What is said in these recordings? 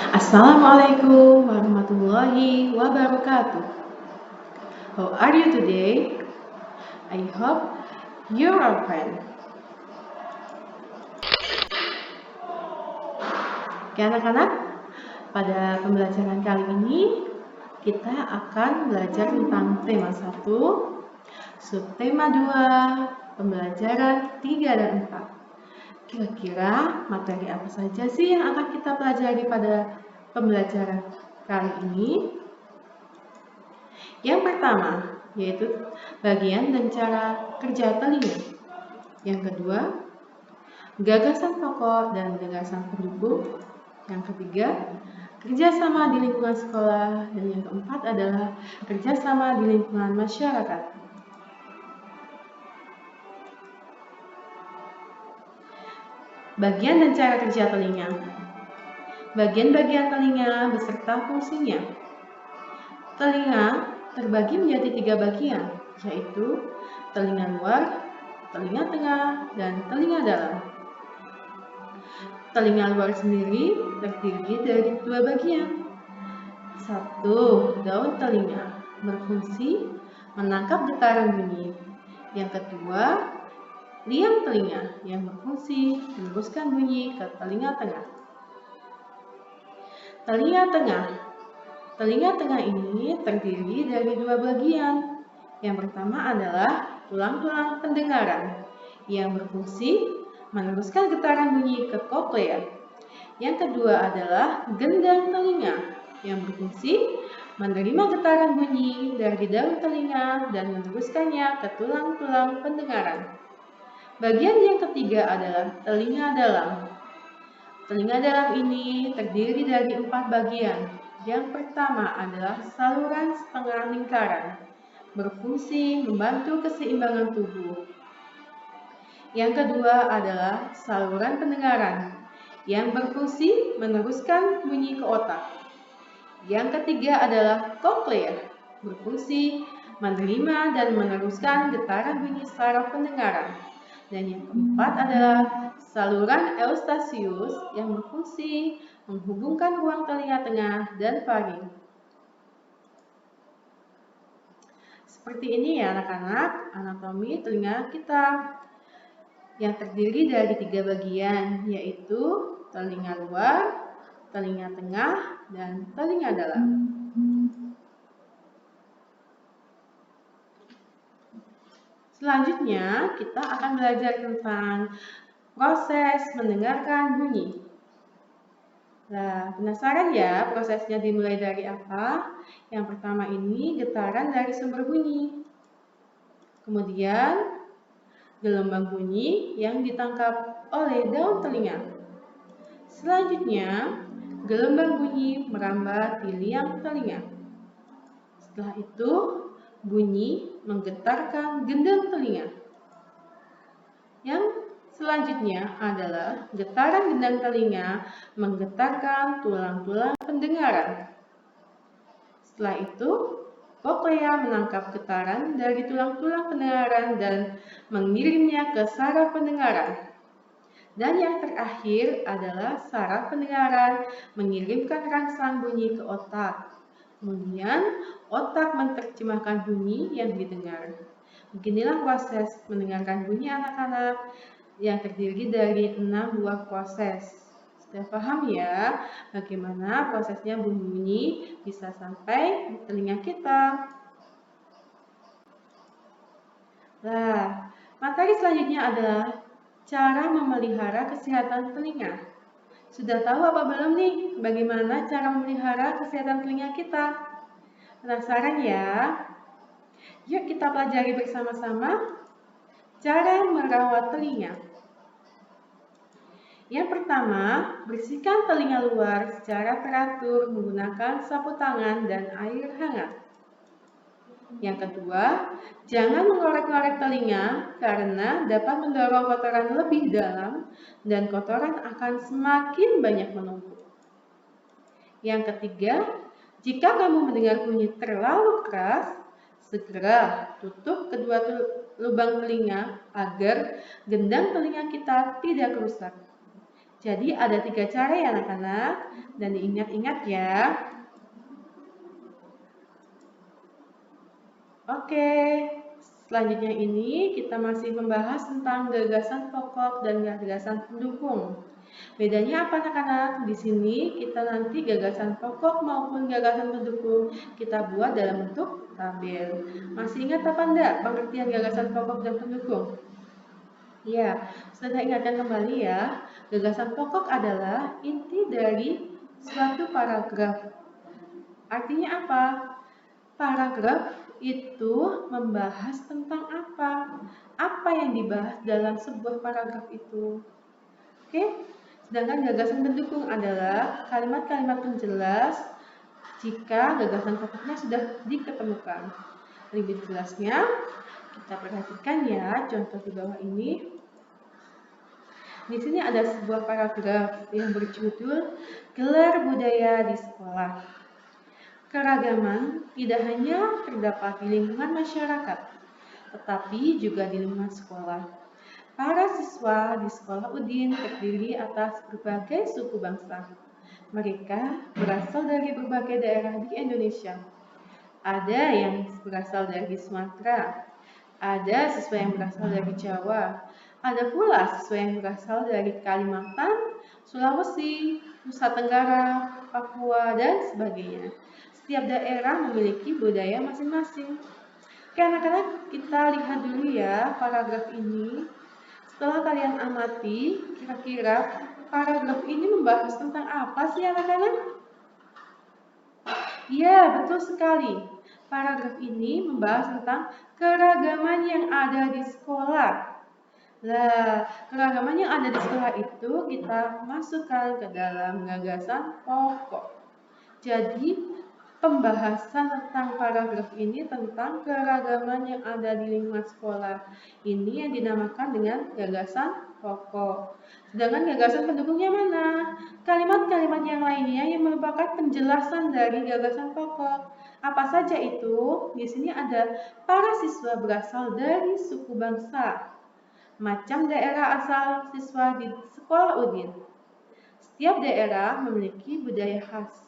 Assalamualaikum warahmatullahi wabarakatuh. How are you today? I hope you are fine. Oke anak-anak, pada pembelajaran kali ini kita akan belajar tentang tema 1, subtema 2, pembelajaran 3 dan 4. Kira-kira materi apa saja sih yang akan kita pelajari pada pembelajaran kali ini? Yang pertama, yaitu bagian dan cara kerja telinga. Yang kedua, gagasan pokok dan gagasan pendukung. Yang ketiga, kerjasama di lingkungan sekolah. Dan yang keempat adalah kerjasama di lingkungan masyarakat. Bagian dan cara kerja telinga. Bagian-bagian telinga beserta fungsinya. Telinga terbagi menjadi 3 bagian, yaitu telinga luar, telinga tengah, dan telinga dalam. Telinga luar sendiri terdiri dari 2 bagian. 1. Daun telinga berfungsi menangkap getaran bunyi. Yang kedua, liang telinga yang berfungsi meneruskan bunyi ke telinga tengah. Telinga tengah. Telinga tengah ini terdiri dari 2 bagian. Yang pertama adalah tulang-tulang pendengaran yang berfungsi meneruskan getaran bunyi ke koklea. Yang kedua adalah gendang telinga yang berfungsi menerima getaran bunyi dari daun telinga dan meneruskannya ke tulang-tulang pendengaran. Bagian yang ketiga adalah telinga dalam. Telinga dalam ini terdiri dari 4 bagian. Yang pertama adalah saluran setengah lingkaran, berfungsi membantu keseimbangan tubuh. Yang kedua adalah saluran pendengaran, yang berfungsi meneruskan bunyi ke otak. Yang ketiga adalah koklea, berfungsi menerima dan meneruskan getaran bunyi saraf pendengaran. Dan yang keempat adalah saluran eustasius yang berfungsi menghubungkan ruang telinga tengah dan faring. Seperti ini ya anak-anak, anatomi telinga kita yang terdiri dari 3 bagian, yaitu telinga luar, telinga tengah, dan telinga dalam. Selanjutnya, kita akan belajar tentang proses mendengarkan bunyi. Nah, penasaran ya prosesnya dimulai dari apa? Yang pertama ini getaran dari sumber bunyi. Kemudian, gelombang bunyi yang ditangkap oleh daun telinga. Selanjutnya, gelombang bunyi merambat di liang telinga. Setelah itu, bunyi menggetarkan gendang telinga. Yang selanjutnya adalah getaran gendang telinga menggetarkan tulang-tulang pendengaran. Setelah itu, koklea menangkap getaran dari tulang-tulang pendengaran dan mengirimnya ke saraf pendengaran. Dan yang terakhir adalah saraf pendengaran mengirimkan rangsang bunyi ke otak. Kemudian, otak menerjemahkan bunyi yang didengar. Beginilah proses mendengarkan bunyi anak-anak yang terdiri dari 6 buah proses. Sudah paham ya bagaimana prosesnya bunyi bisa sampai di telinga kita? Nah, materi selanjutnya adalah cara memelihara kesehatan telinga. Sudah tahu apa belum nih bagaimana cara memelihara kesehatan telinga kita? Penasaran ya? Yuk kita pelajari bersama-sama cara merawat telinga. Yang pertama, bersihkan telinga luar secara teratur menggunakan sapu tangan dan air hangat. Yang kedua, jangan mengorek-ngorek telinga karena dapat mendorong kotoran lebih dalam dan kotoran akan semakin banyak menumpuk. Yang ketiga, jika kamu mendengar bunyi terlalu keras, segera tutup kedua lubang telinga agar gendang telinga kita tidak rusak. Jadi ada 3 cara ya anak-anak, dan diingat-ingat ya. Oke, selanjutnya ini kita masih membahas tentang gagasan pokok dan gagasan pendukung. Bedanya apa anak-anak? Di sini kita nanti gagasan pokok maupun gagasan pendukung kita buat dalam bentuk tabel. Masih ingat apa enggak pengertian gagasan pokok dan pendukung? Ya, sudah ingatkan kembali ya. Gagasan pokok adalah inti dari suatu paragraf. Artinya apa? Paragraf itu membahas tentang apa? Apa yang dibahas dalam sebuah paragraf itu? Oke? Sedangkan gagasan pendukung adalah kalimat-kalimat penjelas jika gagasan pokoknya sudah diketemukan. Lebih jelasnya, kita perhatikan ya contoh di bawah ini. Di sini ada sebuah paragraf yang berjudul Gelar Budaya di Sekolah. Keragaman tidak hanya terdapat di lingkungan masyarakat, tetapi juga di lingkungan sekolah. Para siswa di sekolah Udin terdiri atas berbagai suku bangsa. Mereka berasal dari berbagai daerah di Indonesia. Ada yang berasal dari Sumatera, ada siswa yang berasal dari Jawa, ada pula siswa yang berasal dari Kalimantan, Sulawesi, Nusa Tenggara, Papua, dan sebagainya. Setiap daerah memiliki budaya masing-masing. Oke anak-anak, kita lihat dulu ya paragraf ini. Setelah kalian amati, kira-kira paragraf ini membahas tentang apa sih anak-anak? Ya, betul sekali. Paragraf ini membahas tentang keragaman yang ada di sekolah. Nah, keragaman yang ada di sekolah itu kita masukkan ke dalam gagasan pokok. Jadi, pembahasan tentang paragraf ini tentang keragaman yang ada di lingkungan sekolah. Ini yang dinamakan dengan gagasan pokok. Sedangkan gagasan pendukungnya mana? Kalimat-kalimat yang lainnya yang merupakan penjelasan dari gagasan pokok. Apa saja itu? Di sini ada para siswa berasal dari suku bangsa. Macam daerah asal siswa di sekolah Udin. Setiap daerah memiliki budaya khas.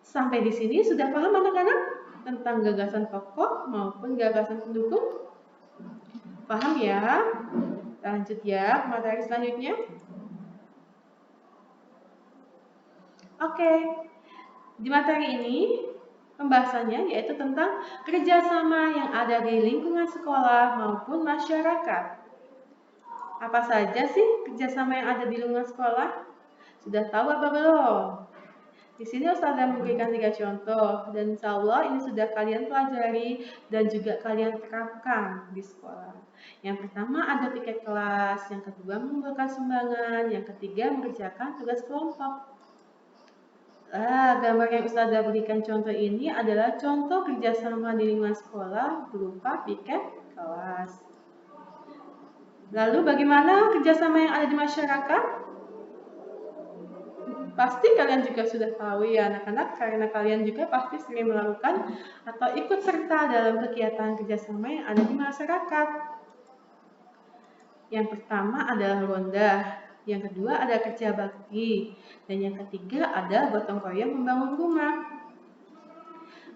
Sampai di sini sudah paham anak-anak tentang gagasan pokok maupun gagasan pendukung? Paham ya? Lanjut ya, materi selanjutnya. Oke, di materi ini pembahasannya yaitu tentang kerjasama yang ada di lingkungan sekolah maupun masyarakat. Apa saja sih kerjasama yang ada di lingkungan sekolah? Sudah tahu apa belum? Di sini Ustazah memberikan 3 contoh dan insya Allah ini sudah kalian pelajari dan juga kalian terapkan di sekolah. Yang pertama ada piket kelas, yang kedua mengumpulkan sumbangan, yang ketiga mengerjakan tugas kelompok. Gambar yang Ustazah berikan contoh ini adalah contoh kerjasama di lingkungan sekolah berupa piket kelas. Lalu bagaimana kerjasama yang ada di masyarakat? Pasti kalian juga sudah tahu ya anak-anak, karena kalian juga pasti sering melakukan atau ikut serta dalam kegiatan kerjasama yang ada di masyarakat. Yang pertama adalah ronda, yang kedua ada kerja bakti, dan yang ketiga ada gotong royong membangun rumah.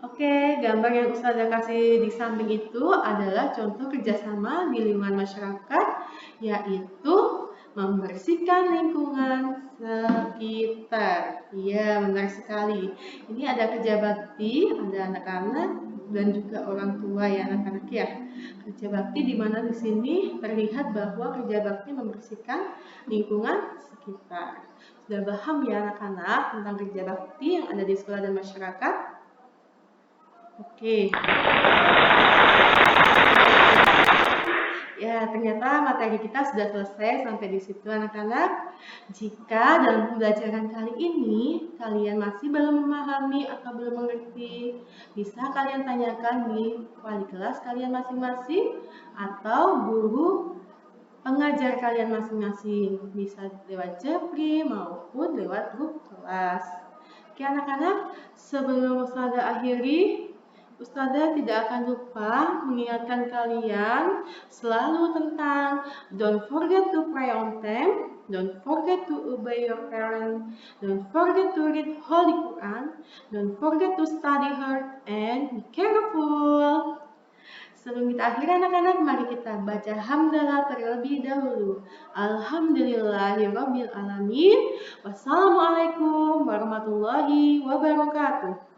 Oke, gambar yang Ustazah kasih di samping itu adalah contoh kerjasama di lingkungan masyarakat, yaitu membersihkan lingkungan sekitar. Iya, benar sekali. Ini ada kerja bakti, ada anak-anak dan juga orang tua ya anak-anak ya. Kerja bakti di mana di sini terlihat bahwa kerja bakti membersihkan lingkungan sekitar. Sudah paham ya anak-anak tentang kerja bakti yang ada di sekolah dan masyarakat? Oke. Ya, ternyata materi kita sudah selesai sampai di situ anak-anak. Jika dalam pembelajaran kali ini kalian masih belum memahami atau belum mengerti, bisa kalian tanyakan di wali kelas kalian masing-masing atau guru pengajar kalian masing-masing. Bisa lewat Japri maupun lewat grup kelas. Oke anak-anak, sebelum Ustazah akhiri, Ustazah tidak akan lupa mengingatkan kalian selalu tentang don't forget to pray on time, Don't forget to obey your parents. Don't forget to read Holy Quran. Don't forget to study hard and be careful. Sebelum kita akhiri anak-anak, mari kita baca hamdalah terlebih dahulu. Alhamdulillahirabbil alamin. Wassalamualaikum warahmatullahi wabarakatuh.